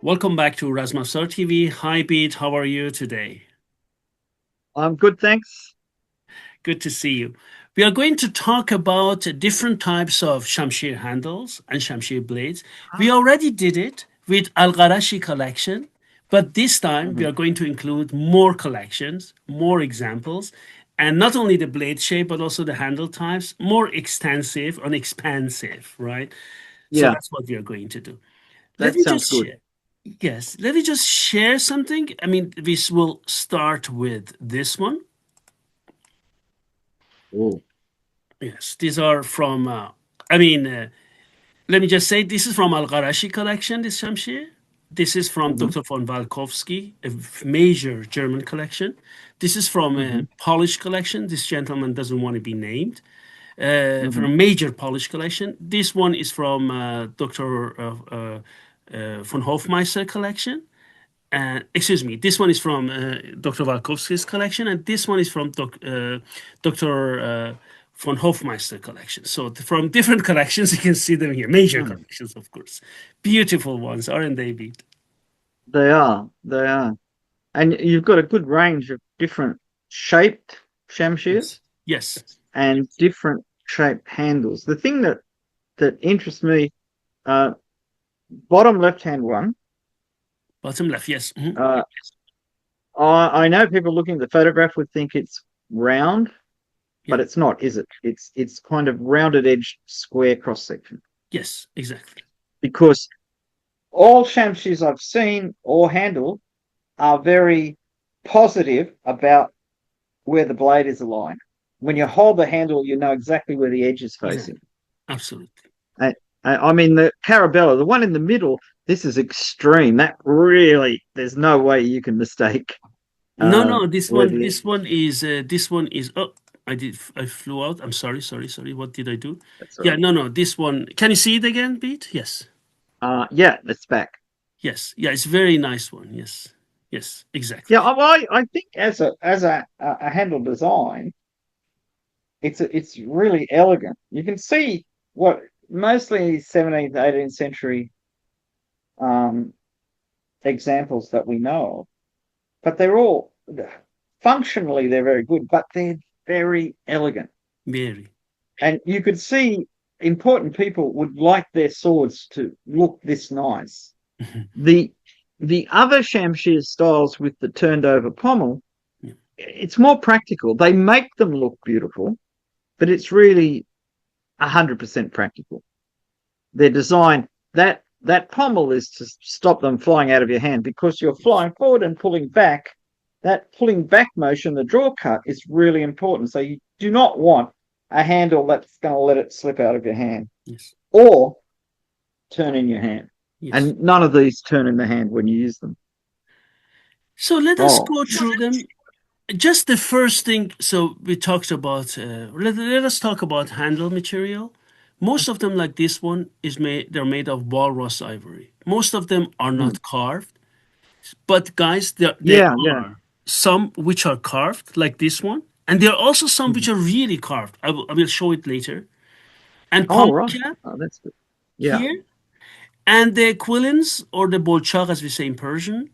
Welcome back to Razmafsar TV. Hi, Pete. How are you today? I'm good, thanks. Good to see you. We are going to talk about different types of shamshir handles and shamshir blades. We already did it with Al Gharashi collection, but this time we Mhm. are going to include more collections, more examples, and not only the blade shape, but also the handle types, more extensive and expansive, right? So Yeah, that's what we are going to do. Let that me sounds just good. share. Yes, let me just share something. I mean, this will start with this one. Oh. Yes, these are from, I mean, let me just say this is from Al Gharashi collection, this Shamshir. This is from Hmm. Dr. von Walkowski, a major German collection. This is from a Hmm. Polish collection. This gentleman doesn't want to be named. From Hmm. a major Polish collection. This one is from Dr. Von Hofmeister collection. Excuse me, this one is from Dr. Walkowski's collection, and this one is from Dr. Von Hofmeister collection. So from different collections, you can see them here. Major Hmm. collections, of course. Beautiful ones, aren't they, Beat? They are. And you've got a good range of different shaped Yes. shamshirs Yes. and different shaped handles. The thing that interests me, uh, bottom left-hand one, Bottom left, yes. Mhm. uh, I know people looking at the photograph would think it's round, Yeah. but it's not, is it? It's kind of rounded edged square cross section Yes, exactly. because all shamshirs I've seen or handled are very positive about where the blade is aligned. When you hold the handle, you know exactly where the edge is facing. Exactly. Absolutely. And, I mean, the Carabella, the one in the middle, this is extreme. That really, there's no way you can mistake No, no, this where one, the this one is, oh, I flew out. I'm sorry, sorry, sorry. What did I do? that's Yeah, right. no, no, this one, can you see it again, Pete? Yes. Yeah, it's back. Yes. Yeah, it's very nice one. Yes. Yes, exactly. Yeah, I think as a handle design, it's really elegant. You can see what mostly 17th, 18th century um, examples that we know of, but they're all functionally they're very good, but they're very elegant. Very. And you could see important people would like their swords to look this nice. The the other Shamshir styles with the turned over pommel, Yeah. it's more practical. They make them look beautiful, but it's really 100% practical. Their design, that pommel is to stop them flying out of your hand because you're Yes. flying forward and pulling back. That pulling back motion, the draw cut, is really important. So you do not want a handle that's going to let it slip out of your hand Yes. or turn in your hand. Yes. And none of these turn in the hand when you use them. So let us Oh, go through them. Just the first thing, so we talked about, let us talk about handle material. Most of them, like this one, they're made of walrus ivory. Most of them are mm. not carved. But guys, there Yeah, yeah. are some which are carved, like this one, and there are also some which Mhm. are really carved. I will show it later. And Oh, pommel right. cap Oh, that's good. Yeah. here, and the quillins or the bolchak, as we say in Persian,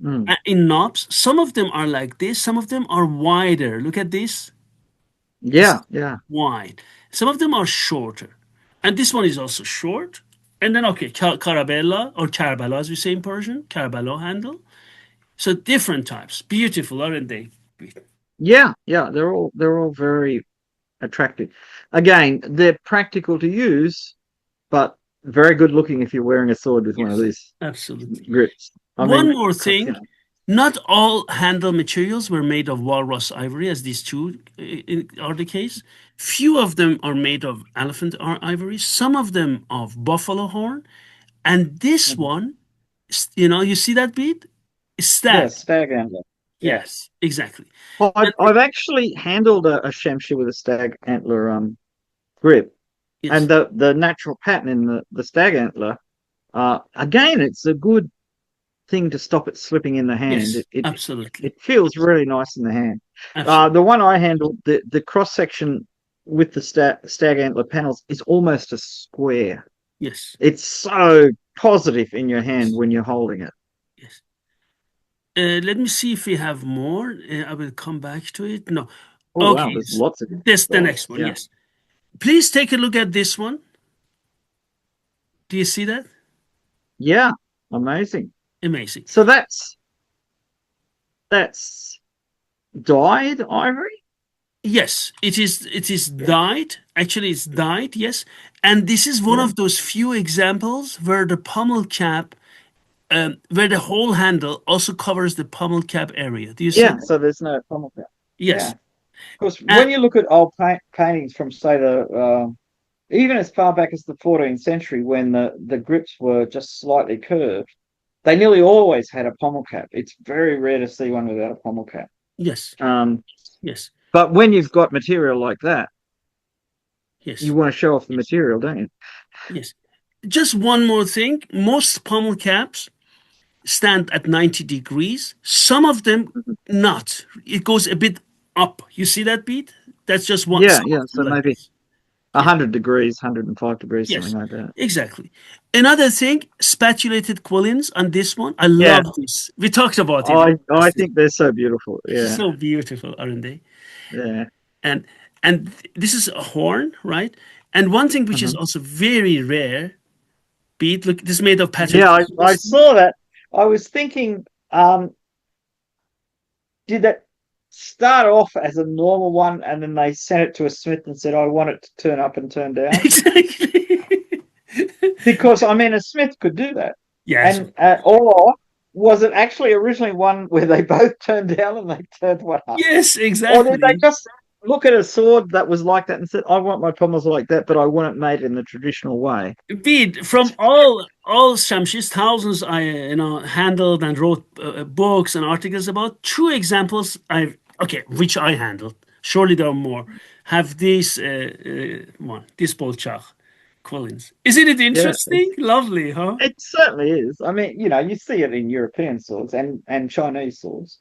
Mm. in knobs. Some of them are like this. Some of them are wider. Look at this. This Yeah, is yeah. wide. Some of them are shorter, and this one is also short. And then okay, carabella or carbala, as we say in Persian, carbala handle. So different types. Beautiful, aren't they? Yeah, yeah. They're all very attractive. Again, they're practical to use, but very good looking if you're wearing a sword with one of Yes, these absolutely. grips. I One mean, more you thing. know, Not all handle materials were made of walrus ivory, as these two are the case. Few of them are made of elephant ivory, some of them of buffalo horn, and this mhm. one, you see that bead? Yeah, Stag. stag antler. Yeah. Yes, exactly. Well, And I've actually handled a Shamshir with a stag antler grip, and yes, the natural pattern in the stag antler. Again, it's a good thing to stop it slipping in the hand. yes, It absolutely, feels really nice in the hand. absolutely. The one I handled, the cross section with the stag antler panels is almost a square. Yes, It's so positive in your hand Yes. when you're holding it. Yes. Let me see if we have more. I will come back to it. No. Oh wow, Okay. there's lots of This the styles. next one. Yeah. Yes. Please take a look at this one. Do you see that? Yeah. Amazing. Amazing. So that's dyed ivory? Yes, it is. It is dyed. Actually, it's dyed. Yes, and this is one Yeah. of those few examples where the pommel cap, where the whole handle also covers the pommel cap area. Do you see Yeah. that? So there's no problem with that. Yes. Yeah. Because And when you look at old paintings from, say, the even as far back as the 14th century, when the grips were just slightly curved, they nearly always had a pommel cap. It's very rare to see one without a pommel cap. yes, Um, yes, but when you've got material like that, you yes, want to show off the material, don't you? yes. Just one more thing. Most pommel caps stand at 90 degrees. Some of them not. It goes a bit up. You see that beat? That's just one. Yeah, Some yeah. of them So like maybe this. Yes. 100 degrees, 105 degrees, something Yes, like that. exactly. Another thing, spatulated quillins on this one. I Yeah, love this. We talked about it I last think they're so beautiful. Yeah, So beautiful, aren't they? yeah. And this is a horn, right? And one thing which is Mhm. also very rare, beat. Look, this is made of patterned Yeah, I crystal. saw that. I was thinking, did that start off as a normal one and then they sent it to a smith and said, I want it to turn up and turn down? Exactly. Because I mean, a smith could do that. Yes. And or was it actually originally one where they both turned down and they turned one up? Yes, Or did they exactly. just look at a sword that was like that and said, I want my pommels like that, but I want it made in the traditional way? Indeed, from all shamshirs, thousands I handled and wrote books and articles about. Two examples I which I handled. Surely there are more. Have this one, this Bolchak Collins. Isn't it Yeah, interesting? Lovely, huh? it certainly is. I mean, you see it in European swords and Chinese swords,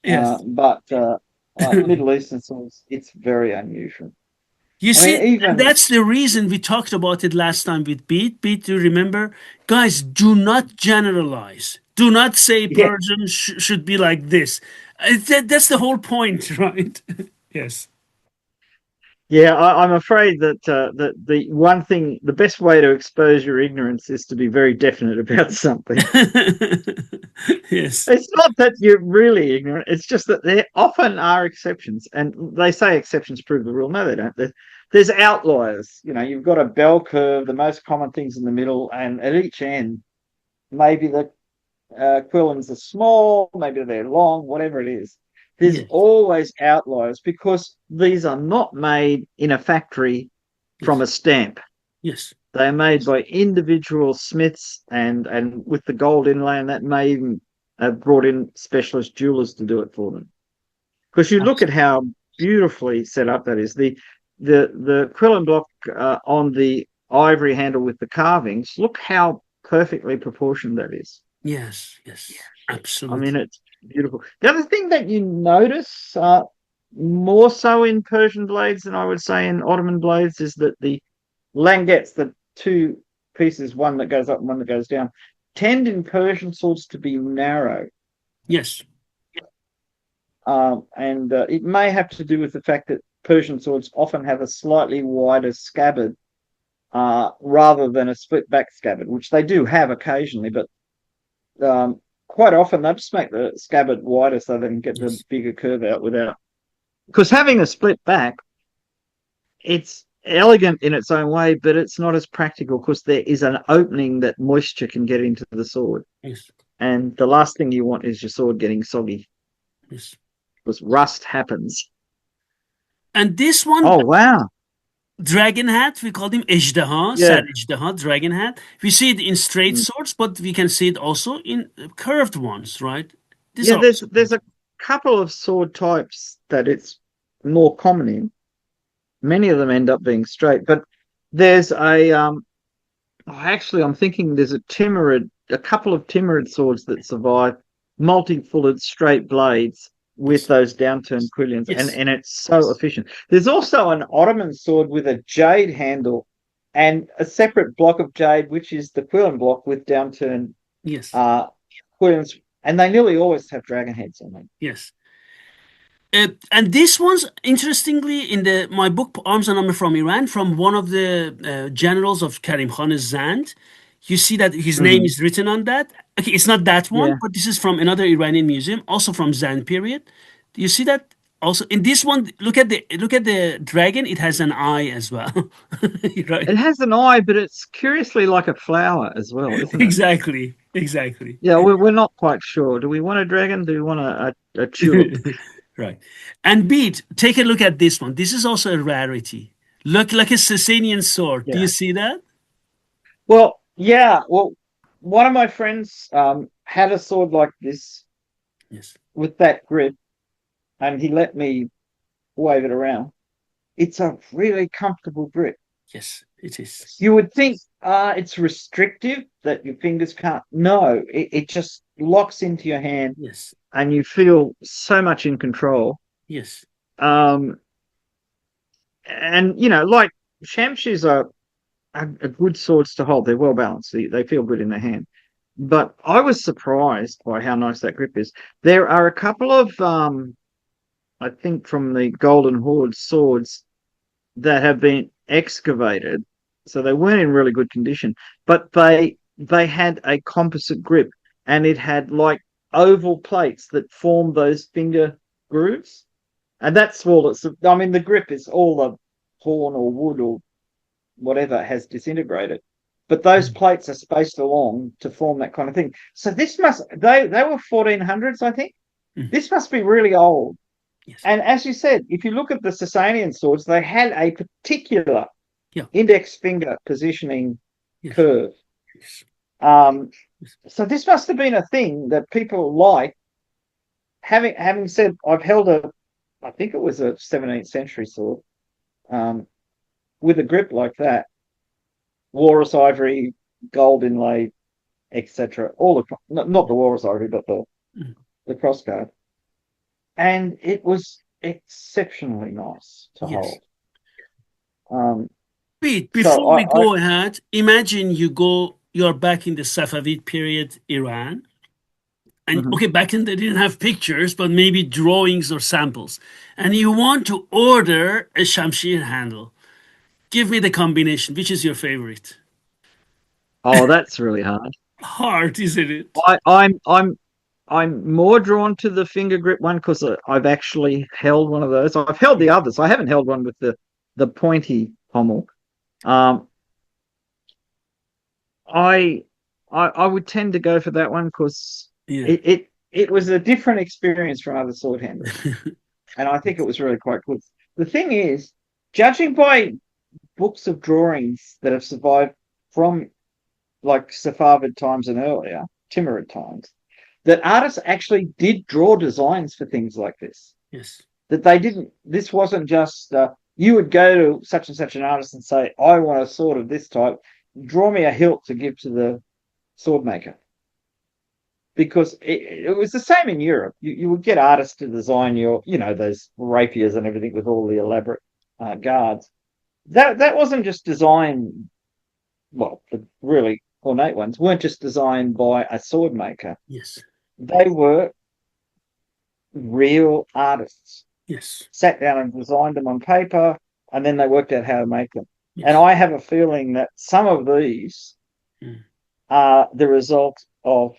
Yes. but Middle Eastern swords, it's very unusual. You I see, mean, and even that's the reason we talked about it last time with Beat. Beat, do you remember? Guys, do not generalize. Do not say yeah, Persian should be like this. That's the whole point, right? Yes. yeah, I'm afraid that the one thing, the best way to expose your ignorance is to be very definite about something. Yes. It's not that you're really ignorant. It's just that there often are exceptions, and they say exceptions prove the rule. No, they don't. There's outliers. You've got a bell curve, the most common things in the middle, and at each end, maybe the quillins are small, maybe they're long, whatever it is. There's Yes. always outliers because these are not made in a factory from Yes. a stamp. Yes. They are made by individual smiths, and with the gold inlay, and that may even have brought in specialist jewelers to do it for them. Because you look at how beautifully set up that is. The quillin block on the ivory handle with the carvings. Look how perfectly proportioned that is. Yes. Yes. I mean, Absolutely. it's beautiful. The other thing that you notice more so in Persian blades than I would say in Ottoman blades is that the languettes, the two pieces, one that goes up and one that goes down, tend in Persian swords to be narrow. Yes. And it may have to do with the fact that Persian swords often have a slightly wider scabbard rather than a split back scabbard, which they do have occasionally, but quite often they just make the scabbard wider so they can get the Yes. bigger curve out without. Because having a split back, it's elegant in its own way, but it's not as practical because there is an opening that moisture can get into the sword. Yes. And the last thing you want is your sword getting soggy Yes. because rust happens. And this one, Oh, wow. dragon hat, we call him Ejdeha, Yeah. Sad Ejdeha, dragon hat. We see it in straight swords, but we can see it also in curved ones, right? These Yeah, are there's also there's a couple of sword types that it's more common in. Many of them end up being straight, but there's actually I'm thinking there's a couple of Timurid swords that survive multi-fullered straight blades with yes, those downturned quillions, and yes, and it's so efficient. There's also an Ottoman sword with a jade handle and a separate block of jade, which is the Quillen block with downturned Yes. uh, Quillens, and they nearly always have dragon heads on them. Yes. And this one's interestingly in the my book Arms and Armor from Iran, from one of the generals of Karim Khan's Zand. You see that his name Hmm. is written on that. Okay, it's not that one, Yeah, but this is from another Iranian museum, also from Zand period. You see that also in this one. Look at the dragon. It has an eye as well, it right? has an eye, but it's curiously like a flower as well, isn't it? Exactly, exactly. Yeah, we're not quite sure. Do we want a dragon? Do we want a tulip? Right. And Beat, take a look at this one. This is also a rarity. Look like a Sasanian sword. Do Yeah. you see that? Well, yeah. Well, one of my friends had a sword like this Yes. with that grip, and he let me wave it around. It's a really comfortable grip. Yes, it is. You would think it's restrictive that your fingers can't. No, it just locks into your hand, Yes. and you feel so much in control. Yes. Um, and like shamshis are good swords to hold. They're well balanced. They feel good in the hand. But I was surprised by how nice that grip is. There are a couple of, I think, from the Golden Horde swords that have been excavated, so they weren't in really good condition. But they had a composite grip, and it had like oval plates that formed those finger grooves, and that's all. I mean, the grip is all the horn or wood or whatever has disintegrated. But those Mm. plates are spaced along to form that kind of thing. So this must they were 1400s, I think. Mm. This must be really old. Yes. And as you said, if you look at the Sasanian swords, they had a particular Yeah. index finger positioning Yes. curve. Yes. Um, Yes. so this must have been a thing that people like. Having said, I've held I think it was a 17th century sword um, with a grip like that, walrus ivory, gold inlay, etc. All the not the walrus ivory, but Mm. the crossguard, and it was exceptionally nice to Yes. hold. Um, Pete, so before we I go ahead, imagine you're back in the Safavid period, Iran. And mhm. okay, back then they didn't have pictures, but maybe drawings or samples. And you want to order a shamshir handle. Give me the combination. Which is your favorite? Oh, that's really hard. Hard, isn't it? I'm more drawn to the finger grip one because I've actually held one of those. I've held the others. I haven't held one with the pointy pommel. Um, I I would tend to go for that one because Yeah. it was a different experience from other sword handles, and I think it was really quite good. The thing is, judging by books of drawings that have survived from like Safavid times and earlier, Timurid times, that artists actually did draw designs for things like this. Yes. That they didn't. This wasn't just you would go to such and such an artist and say, "I want a sword of this type. Draw me a hilt to give to the sword maker." Because it was the same in Europe. You would get artists to design those rapiers and everything with all the elaborate guards. That wasn't just designed. Well, the really ornate ones weren't just designed by a sword maker. Yes. They were real artists, Yes. sat down and designed them on paper, and then they worked out how to make them. And Yes. I have a feeling that some of these Mm. are the result of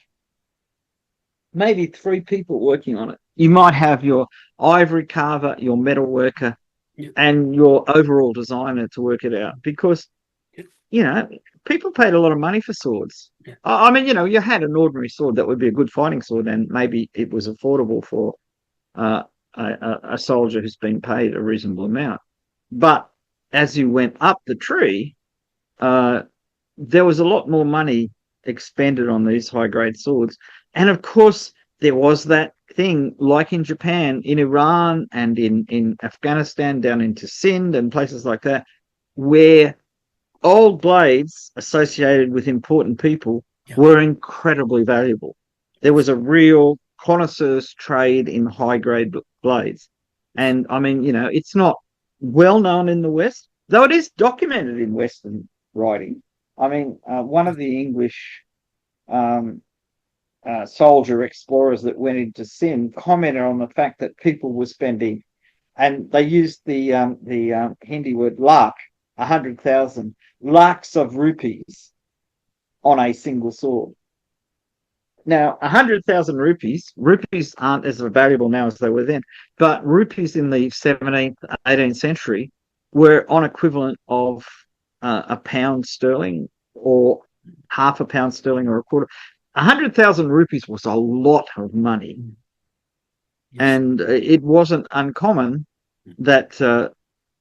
maybe three people working on it. You might have your ivory carver, your metal worker, Yeah. and your overall designer to work it out because, Yeah. you know, people paid a lot of money for swords. Yeah. I mean, you had an ordinary sword that would be a good fighting sword, and maybe it was affordable for uh, a soldier who's been paid a reasonable amount. But as you went up the tree, uh, there was a lot more money expended on these high grade swords. And of course, there was that thing like in Japan, in Iran, and in Afghanistan, down into Sindh and places like that, where old blades associated with important people Yeah. were incredibly valuable. There was a real connoisseur's trade in high grade blades. And I mean, it's not well known in the West, though it is documented in Western writing. I mean, one of the English um, soldier explorers that went into Sin commented on the fact that people were spending, and they used the Hindi word lakh, 100,000 lakhs of rupees on a single sword. Now, 100,000 rupees aren't as valuable now as they were then, but rupees in the 17th, 18th century were on equivalent of a pound sterling or half a pound sterling or a quarter. 100,000 rupees was a lot of money. Yes. And it wasn't uncommon that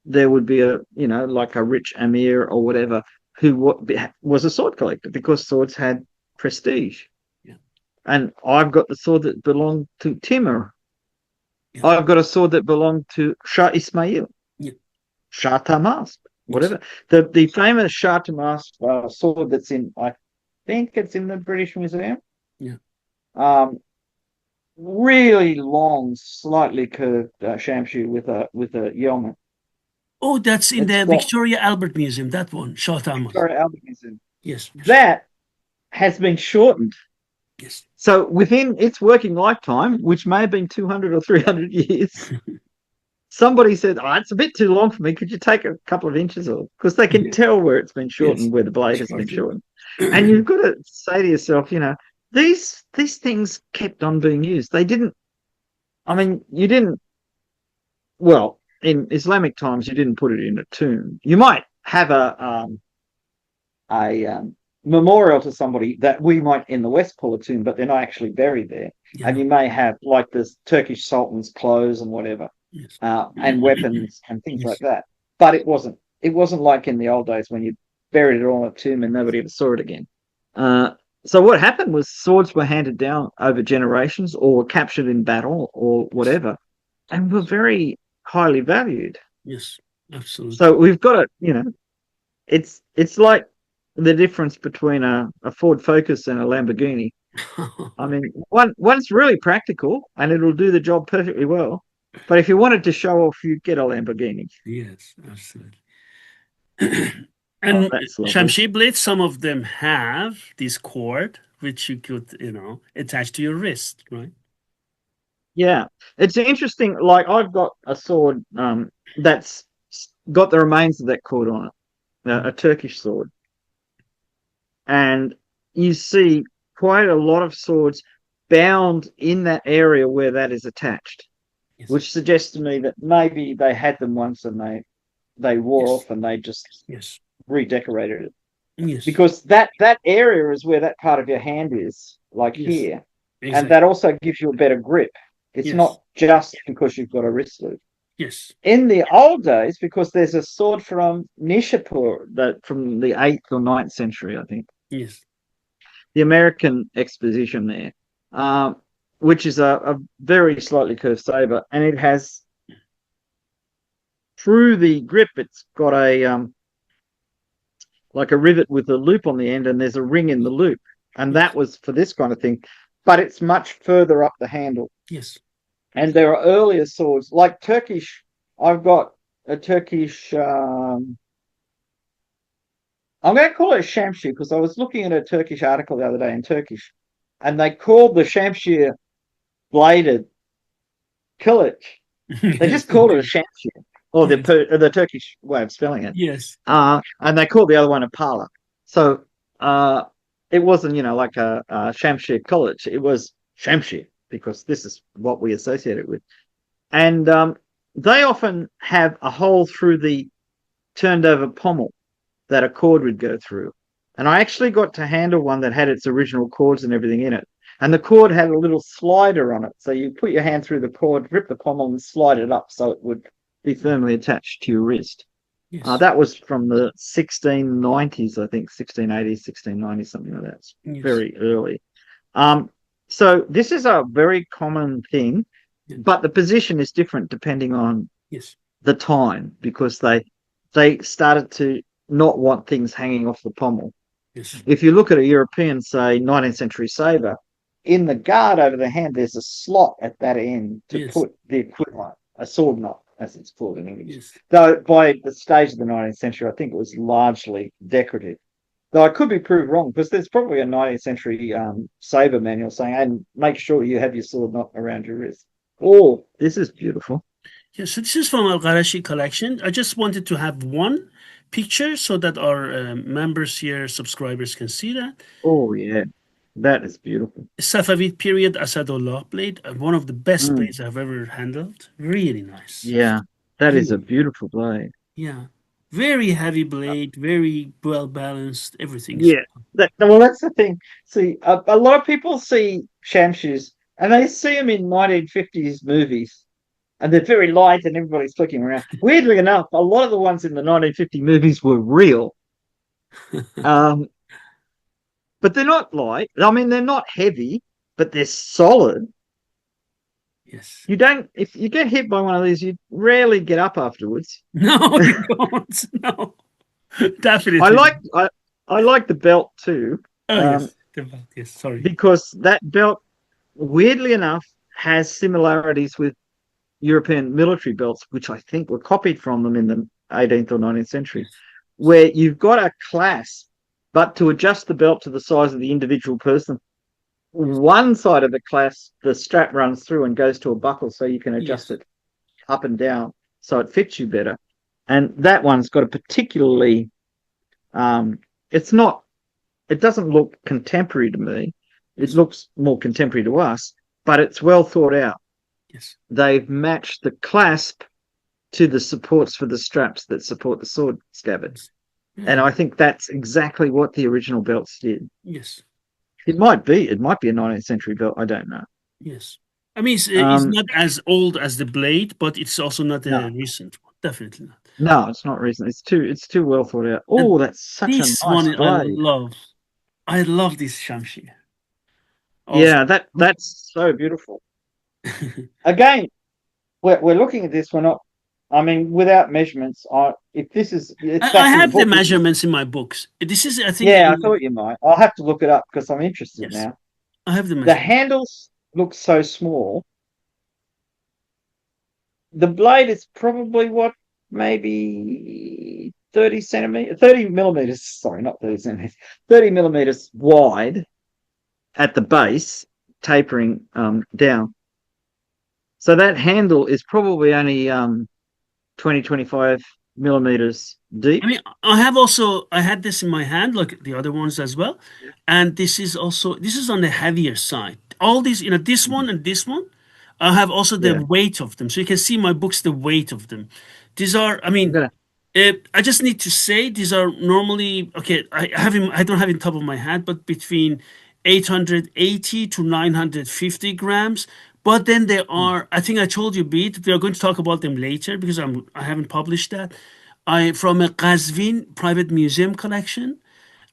there would be like a rich emir or whatever who was a sword collector because swords had prestige. Yeah. And I've got the sword that belonged to Timur. Yeah. I've got a sword that belonged to Shah Ismail, Yeah. Shah Tahmasp, Yes. whatever. The famous Shah Tahmasp sword that's I think it's in the British Museum. Yeah. Um, really long, slightly curved shamshir with a yeoman. Oh, that's in It's the got Victoria Albert Museum. That one, Shah Thomas. Victoria Albert Museum. Yes. Yes. That has been shortened. Yes. So within its working lifetime, which may have been 200 or 300 years, somebody said, "Oh, it's a bit too long for me. Could you take a couple of inches off?" Because they can tell where it's been Yes. shortened, where the blade has been Shortened. shortened. And you've got to say to yourself, these things kept on being used. They didn't. I mean, you didn't. Well, in Islamic times, you didn't put it in a tomb. You might have a memorial to somebody that we might in the West call a tomb, but they're not actually buried there. And Yeah. you may have like the Turkish Sultan's clothes and whatever, Yes. and weapons and things like Yes. that. But it wasn't. It wasn't like in the old days when you buried it all in a tomb and nobody ever saw it again. Uh, so what happened was swords were handed down over generations or were captured in battle or Yes. whatever, and were very highly valued. Yes. So Absolutely. we've got it's like the difference between a Ford Focus and a Lamborghini. I mean, one's really practical and it'll do the job perfectly well. But if you wanted to show off, you'd get a Lamborghini. Yes. Absolutely. Oh, And that's lovely. Shamshi blades, some of them have this cord which you could, attach to your wrist, right? Yeah, it's interesting. Like I've got a sword that's got the remains of that cord on it, Mm. a Turkish sword, and you see quite a lot of swords bound in that area where that is attached, Yes. which suggests to me that maybe they had them once and they wore Yes. off and they just Yes. redecorated it Yes. because that area is where that part of your hand is, like Yes. here, and that Exactly. also gives you a better grip. It's Yes. not just because you've got a wrist loop. Yes. In the old days, because there's a sword from Nishapur that from the 8th or 9th century, I think, Yes. the American exposition there, um, which is a very slightly curved saber, and it has through the grip, it's got a like a rivet with a loop on the end, and there's a ring in the loop, and that Yes. was for this kind of thing, but it's much further up the handle. Yes. And there are earlier swords like Turkish. I've got a Turkish. I'm going to call it a shamshir because I was looking at a Turkish article the other day in Turkish, and they called the shamshir bladed kilich. They Yes. just called it a shamshir, or Yes. the Turkish way of spelling it. Yes. And they called the other one a pala. So uh, it wasn't, like a shamshir college. It was shamshir because this is what we associate it with. And they often have a hole through the turned over pommel that a cord would go through. And I actually got to handle one that had its original cords and everything in it. And the cord had a little slider on it. So you put your hand through the cord, rip the pommel, and slide it up so it would be firmly attached to your wrist. Yes. That was from the 1690s, I think, 1680s, 1690s, something like that. It's Yes. very early. Um, so this is a very common thing, Yes. but the position is different depending on Yes. the time because they started to not want things hanging off the pommel. Yes. If you look at a European, say, 19th century saber, in the guard over the hand, there's a slot at that end to Yes. put the equivalent, a sword knot, as it's called in English. Yes. Though by the stage of the 19th century, I think it was largely decorative. Though I could be proved wrong because there's probably a 19th century saber manual saying, and make sure you have your sword not around your wrist. Oh, this is beautiful. Yes, so this is from our Garashi collection. I just wanted to have one picture so that our members here, subscribers can see that. Oh, yeah, that is beautiful. Safavid period Asadullah blade, one of the best Mm, blades I've ever handled. Really nice. yeah, that is a Really. beautiful blade. Yeah. Very heavy blade, very well balanced. Everything's Yeah, well, that's the thing. See, a lot of people see shamshirs and they see them in 1950s movies, and they're very light and everybody's flicking around. Weirdly enough, a lot of the ones in the 1950 movies were real, um, but they're not light. I mean, they're not heavy, but they're solid. yes. You don't, if you get hit by one of these, you rarely get up afterwards. No, you don't. No, I definitely. like, I, I like the belt too, Oh, um, yes. The belt, yes. Sorry. because that belt, weirdly enough, has similarities with European military belts, which I think were copied from them in the 18th or 19th century, Yes. where you've got a clasp, but to adjust the belt to the size of the individual person, Yes. one side of the clasp, the strap runs through and goes to a buckle so you can adjust Yes. it up and down so it fits you better. And that one's got a particularly, um, it's not, it doesn't look contemporary to me. It Yes. looks more contemporary to us, but it's well thought out. Yes. They've matched the clasp to the supports for the straps that support the sword scabbard. Yes. And Yeah. I think that's exactly what the original belts did. Yes. It might be a 19th century belt. I don't know. Yes. I mean, it's Um, not as old as the blade, but it's also not no, a recent one. Definitely not. no, it's not recent. It's too well thought out. And Oh, that's such a this nice one I blade. love. I love this shamshir. Also, Yeah, that's so beautiful. Again, we're looking at this. We're not. I mean, without measurements, if this is, if I that's in the have the book, this is. measurements in my books. This is, I think, Yeah, I thought you might. I'll have to look it up because I'm interested yes, now. I have the The measurement. handles look so small. The blade is probably what, maybe 30 centimeters, 30 millimeters. Sorry, not 30 centimeters, 30 millimeters wide at the base, tapering down. So that handle is probably only 20, 25 millimeters I deep. mean, I had this in my hand, like the other ones as well, and this is on the heavier side. All these, this one Mhm. and this one, I have also the Yeah, weight of them, so you can see my books, the weight of them. These are, I I'm mean, gonna. I just need to say these are normally okay. I don't have it in top of my head, but between 880 to 950 grams. But then there Hmm, are, I think I told you, Beat, we are going to talk about them later because I haven't published that. I from a Qazvin private museum collection.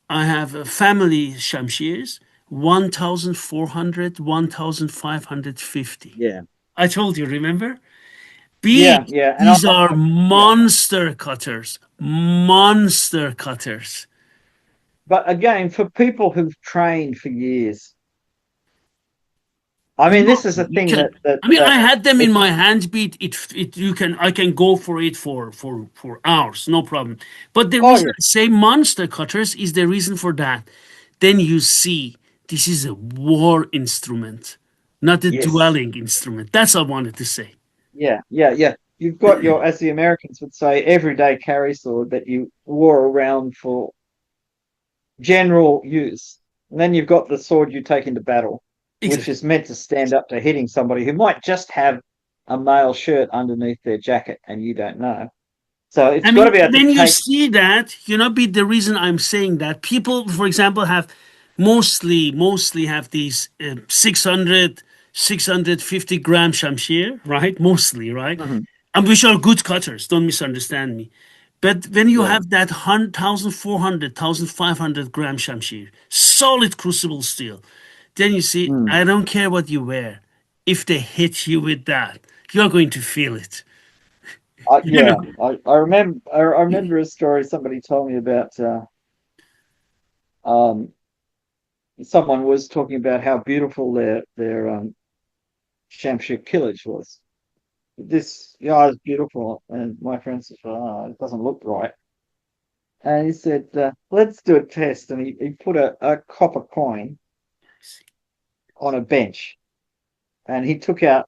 I have a family shamshirs, 1,400, 1,550. yeah, I told you, remember? yeah, Beat, yeah, and these are yeah. monster cutters. Monster cutters. But again, for people who've trained for years, I mean, No, this is a you thing can. that I mean, I that had them in it's. my hand. Beat it. You can. I can go for it for hours, no problem. But the Oh reason yeah, I say monster cutters is the reason for that. Then you see, this is a war instrument, not a yes, dwelling instrument. That's what I wanted to say. yeah, yeah, yeah. You've got your, as the Americans would say, everyday carry sword that you wore around for general use. And then you've got the sword you take into battle, which Exactly. is meant to stand up to hitting somebody who might just have a male shirt underneath their jacket and you don't know. So it's I got to mean, be able to when you take. see that, be the reason I'm saying that people, for example, have mostly have these 600, 650 gram shamshir, right? Mostly, right? Mhm, And which are good cutters, don't misunderstand me. But when you yeah. have that 1,400, 1,500 gram shamshir, solid crucible steel, then you see, Mm. I don't care what you wear. If they hit you with that, you're going to feel it. You Yeah, know, I remember a story somebody told me about. Um, Someone was talking about how beautiful their Shamshir Killage was, this guy is beautiful, and my friend said, "Oh, it doesn't look right." And he said, "Let's do a test." And he put a copper coin on a bench, and he took out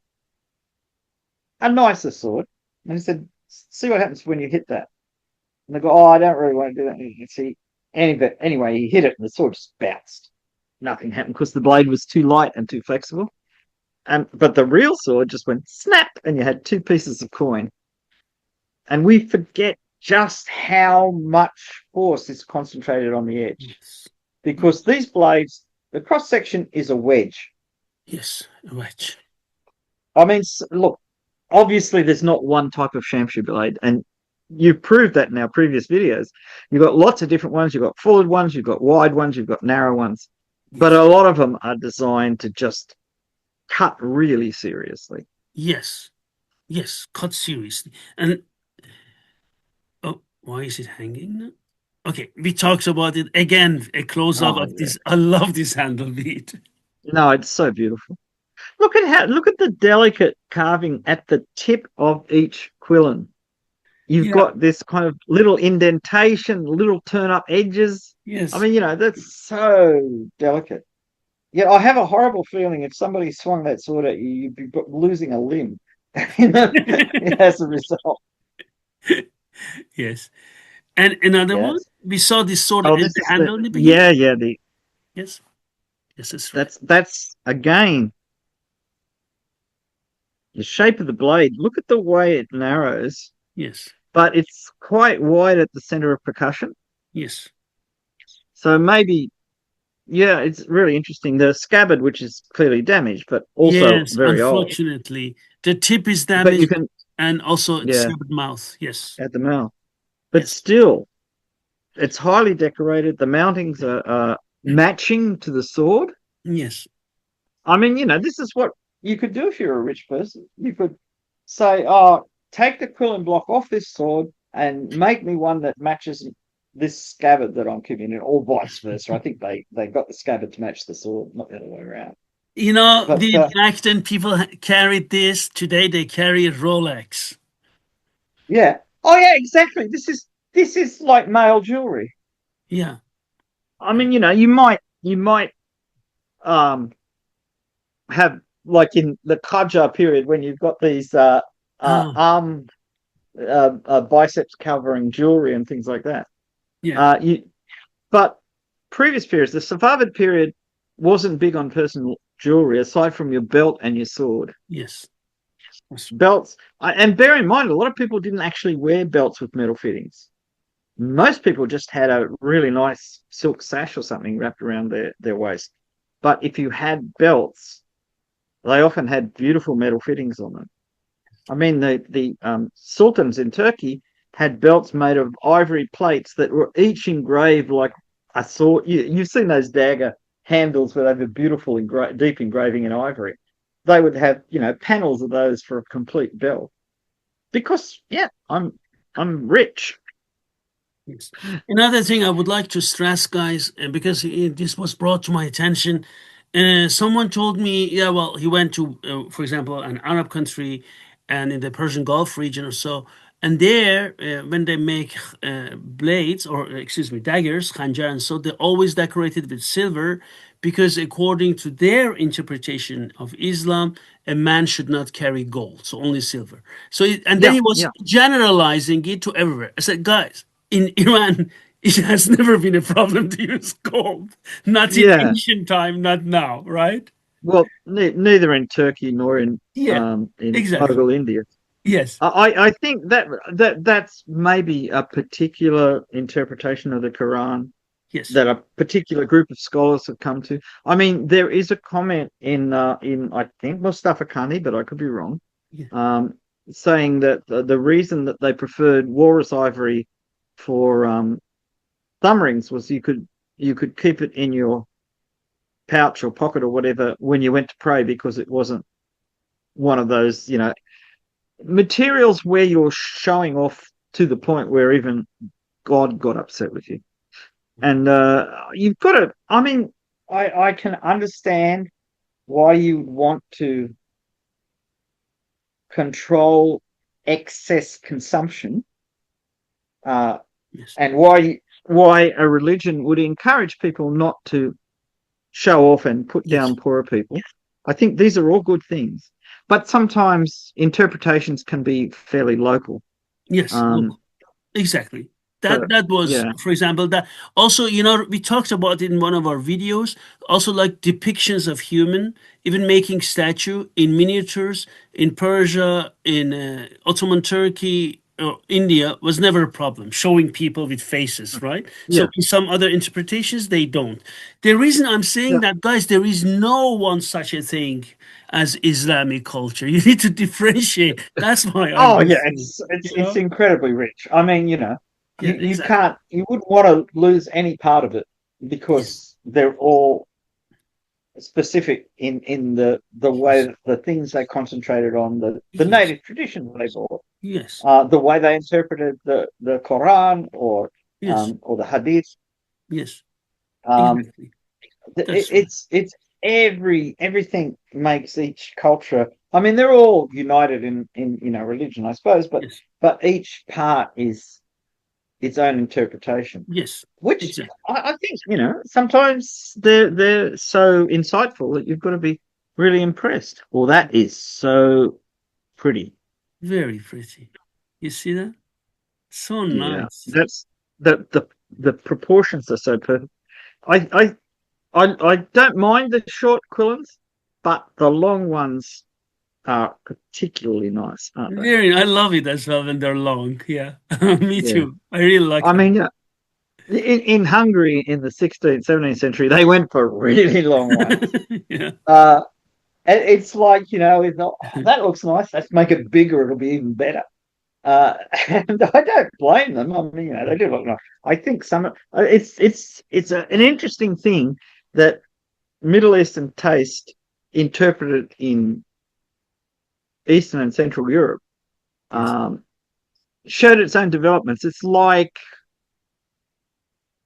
a nicer sword, and he said, "See what happens when you hit that." And they go, "Oh, I don't really want to do that." And you see, anyway, he hit it, and the sword just bounced. Nothing happened because the blade was too light and too flexible. And but the real sword just went snap, and you had two pieces of coin. And we forget just how much force is concentrated on the edge Yes. because these blades, the cross section is a wedge. Yes. Right. I mean, look, obviously there's not one type of shamshir blade, and you've proved that in our previous videos. You've got lots of different ones. You've got forward ones, you've got wide ones, you've got narrow ones, but Yes. a lot of them are designed to just cut really seriously. Yes. Yes. Cut seriously. And oh, why is it hanging now? Okay, we talked about it again. A close up Oh of yeah, this. I love this handle beat. no, it's so beautiful. Look at the delicate carving at the tip of each quillen. You've Yeah. got this kind of little indentation, little turn up edges. I Yes. mean, that's so delicate. Yeah, I have a horrible feeling if somebody swung that sword at you, you'd be losing a limb. As a result. Yes. And another one, Yes. we saw this sword Oh, and this the is the handle in the beginning. yeah. The Yes. Yes, that's right. that's again the shape of the blade. Look at the way it narrows, Yes. but it's quite wide at the center of percussion. Yes. So maybe, yeah, it's really interesting. The scabbard, which is clearly damaged, but also Yes. very old. Unfortunately, the tip is But you damaged can, and also it's yeah, severed mouth. Yes. at the mouth. But Yes. still, it's highly decorated. The mountings are matching to the sword. Yes. I mean, this is what you could do if you're a rich person. You could say, "Oh, take the quilling block off this sword and make me one that matches this scabbard that I'm keeping in," or vice versa. I think they got the scabbard to match the sword, not the other way around. You know, But the back then people carried this. Today they carry a Rolex. yeah, oh yeah, exactly. This is like male jewelry. Yeah. I mean, you might um have like in the Qajar period when you've got these Ah, arm biceps covering jewelry and things like that. yeah. You But previous periods, the Safavid period wasn't big on personal jewelry aside from your belt and your sword. Yes. That's right. Belts, and bear in mind, a lot of people didn't actually wear belts with metal fittings. Most people just had a really nice silk sash or something wrapped around their waist. But if you had belts, they often had beautiful metal fittings on them. I mean, the sultans in Turkey had belts made of ivory plates that were each engraved like a sword. You've seen those dagger handles where they have a beautiful deep engraving in ivory. They would have, panels of those for a complete belt. Because, yeah, I'm rich. Yes. Another thing I would like to stress, guys, because this was brought to my attention, someone told me, yeah, well, he went to, for example, an Arab country and in the Persian Gulf region or so, and there, when they make blades or, excuse me, daggers, khanjar, and so they're always decorated with silver because according to their interpretation of Islam, a man should not carry gold, so only silver. So, and then Yeah, he was yeah, generalizing it to everywhere. I said, guys, in Iran, it has never been a problem to use gold. Not in yeah. ancient time, not now, right? Well, neither in Turkey nor in Yeah, exactly. Mughal India. Yes, I think that's maybe a particular interpretation of the Quran yes, that a particular group of scholars have come to. I mean, there is a comment in I think Mustafa Khani, but I could be wrong, yeah, um, saying that the reason that they preferred walrus ivory for thumb rings was you could keep it in your pouch or pocket or whatever when you went to pray because it wasn't one of those materials where you're showing off to the point where even God got upset with you. And you've got to, I mean, I can understand why you want to control excess consumption, uh, Yes. and why a religion would encourage people not to show off and put Yes. down poorer people. I think these are all good things, but sometimes interpretations can be fairly local. Yes. Um, Look. Exactly. so That was, yeah, for example, that also, we talked about it in one of our videos. Also, like depictions of human, even making statue in miniatures in Persia, in Ottoman Turkey, India was never a problem. Showing people with faces, right? So yeah, in some other interpretations, they don't. The reason I'm saying yeah. that, guys, there is no one such a thing as Islamic culture. You need to differentiate. That's why I Oh was yeah, saying, it's incredibly rich. I mean, Yeah, you exactly. can't, you wouldn't want to lose any part of it Yes. because they're all specific in the way Yes. that the things they concentrated on, the Yes. native traditions they brought, Yes. the way they interpreted the Quran Yes. or the Hadith. Yes. Um, Exactly. That's right. it's everything makes each culture. I mean, they're all united in religion, I suppose, Yes. but each part is its own interpretation, Yes. which Exactly. I think sometimes they're so insightful that you've got to be really impressed. Well, that is so pretty. Very pretty. You see that? So Yeah, nice. that's the proportions are so perfect. I I I don't mind the short quillins, but the long ones are particularly nice, aren't they? Very. I love it as well when they're long. Yeah. Me Yeah. too. I really like I that. mean, yeah, in Hungary in the 16th, 17th century, they went for really long ones. Yeah. Uh, and it's like, it's not, oh, that looks nice. Let's make it bigger. It'll be even better. Uh, and I don't blame them. I mean, they do look nice. I think an interesting thing that Middle Eastern taste interpreted in Eastern and Central Europe Yes. um, showed its own developments. It's like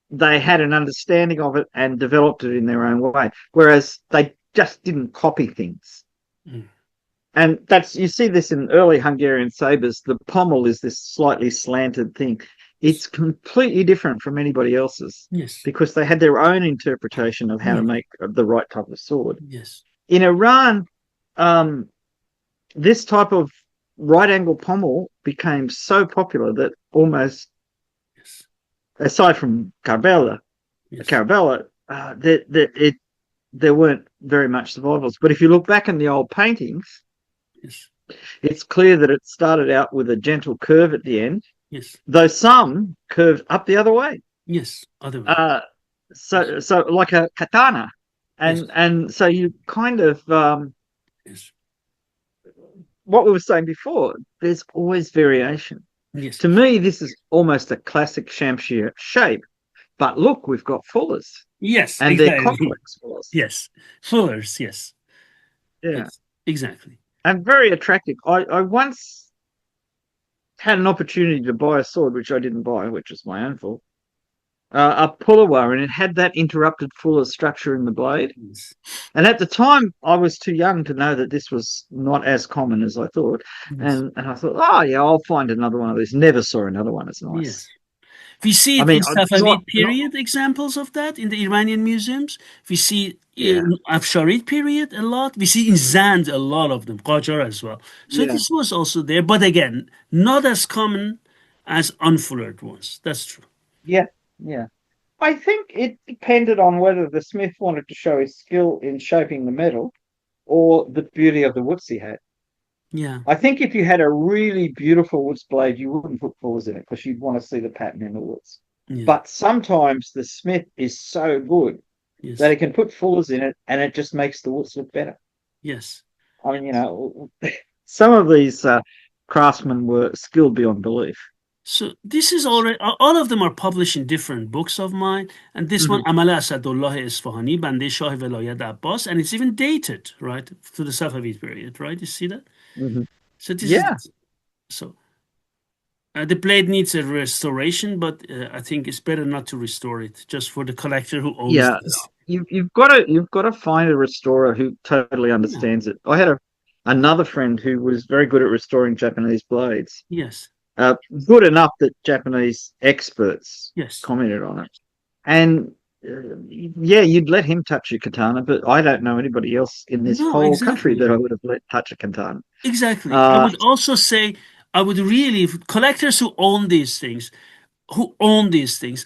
they had an understanding of it and developed it in their own way, whereas they just didn't copy things. Mm. And that's you see this in early Hungarian sabers. The pommel is this slightly slanted thing. Yes. It's completely different from anybody else's Yes. because they had their own interpretation of how to Yes. make the right type of sword. Yes. In Iran, um, this type of right angle pommel became so popular that almost, Yes. aside from Yes. Carbella, there weren't very much survivals. But if you look back in the old paintings, Yes. it's clear that it started out with a gentle curve at the end, Yes. though some curved up the other way. Yes. Other way. Uh, Yes. so like a katana, Yes. and so you kind of Yes. what we were saying before. There's always variation. Yes. To me, this is almost a classic shamshir shape. But look, we've got fullers, Yes. and they're Exactly. complex fullers. Yes. Fullers. Yes. Yeah, Yes. Exactly. and very attractive. I once had an opportunity to buy a sword, which I didn't buy, which was my own fault. A pullover, and it had that interrupted fuller structure in the blade. Yes. And at the time, I was too young to know that this was not as common as I thought. Yes. And I thought, oh yeah, I'll find another one of these. Never saw another one as nice. Yes. We see I it in mean, Safavid not period examples of that in the Iranian museums. We see yeah, in Afsharid period a lot. We see in Zand a lot of them, Qajar as well. So yeah, this was also there, but again, not as common as unfullered ones. That's true. yeah, yeah. I think it depended on whether the smith wanted to show his skill in shaping the metal or the beauty of the woods he had. Yeah. I think if you had a really beautiful woods blade, you wouldn't put fullers in it because you'd want to see the pattern in the woods. Yeah. But sometimes the smith is so good that Yes. he can put fullers in it and it just makes the woods look better. Yes. I mean, some of these craftsmen were skilled beyond belief. So this is already all of them are published in different books of mine, and this one Mhm, Amal Asadullah Isfahani, Bande Shah Velayat Abbas, and it's even dated right to the Safavid period, right? You see that? mhm. So this Yeah, is so the blade needs a restoration, but I think it's better not to restore it, just for the collector who owns yeah. this. You've got to find a restorer who totally Yeah. understands it. I had another friend who was very good at restoring Japanese blades. Yes. Uh, Good enough that Japanese experts Yes. commented on it. And yeah, you'd let him touch a katana, but I don't know anybody else in this No, whole country exactly. that I would have let touch a katana. Exactly. I Uh, would also say I would really collectors who own these things,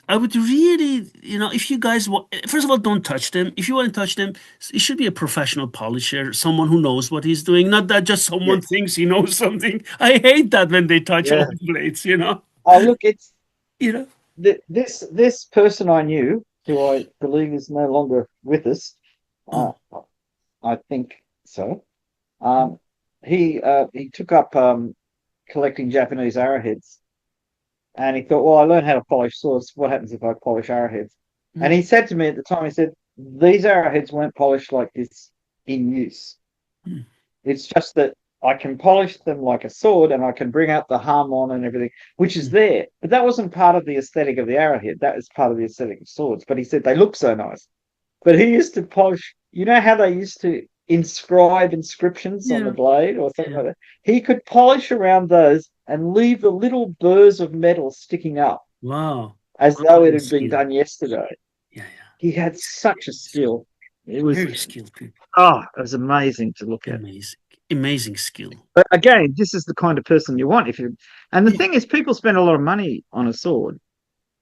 I would really, if you guys want, first of all, don't touch them. If you want to touch them, it should be a professional polisher, someone who knows what he's doing, not that just someone yes, thinks he knows something. I hate that when they touch yeah. old blades. Oh, look, it's You know. this person I knew, who I believe is no longer with us. Uh, Oh, I think so. Um, he took up collecting Japanese arrowheads, and he thought, well, I learned how to polish swords. What happens if I polish arrowheads? And mm, he said to me at the time, he said, these arrowheads weren't polished like this in use. mm, It's just that I can polish them like a sword and I can bring out the harmon and everything, which is mm. there. But that wasn't part of the aesthetic of the arrowhead. That was part of the aesthetic of swords. But he said they look so nice. But he used to polish, you know how they used to inscribe inscriptions on the Yeah, blade or something yeah. like that? He could polish around those and leave the little burrs of metal sticking up Wow. as though it Very had been skilled. done yesterday. Yeah, yeah. He had such a Very skilled. skill. It was Very skilled people. it was amazing to look at. Amazing. Amazing skill. But again, this is the kind of person you want if you. And the Yeah, thing is, people spend a lot of money on a sword,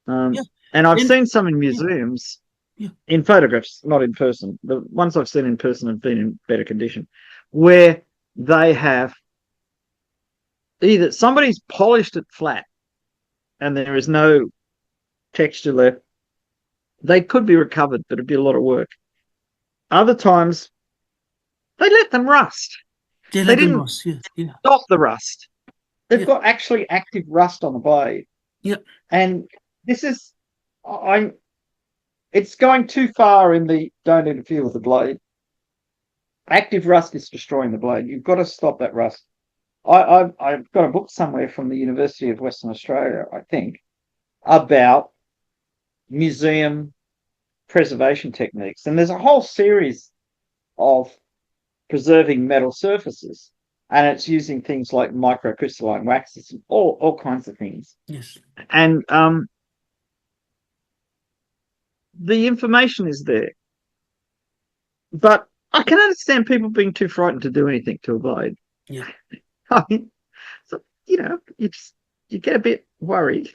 yeah. and I've And seen some in yeah, museums, yeah. in photographs, not in person. The ones I've seen in person have been in better condition, where they have either somebody's polished it flat and there is no texture left. They could be recovered, but it'd be a lot of work. Other times, they let them rust. They They let them didn't rust. Yeah, yeah, stop the rust. They've yeah, got actually active rust on the blade. yeah. And this is, I, it's going too far in the don't interfere with the blade. Active rust is destroying the blade. You've got to stop that rust. I've got a book somewhere from the University of Western Australia, I think, about museum preservation techniques. And there's a whole series of preserving metal surfaces. And it's using things like microcrystalline waxes and all kinds of things. Yes. And the information is there. But I can understand people being too frightened to do anything to a blade. Yeah. I mean, so, you know, you get a bit worried.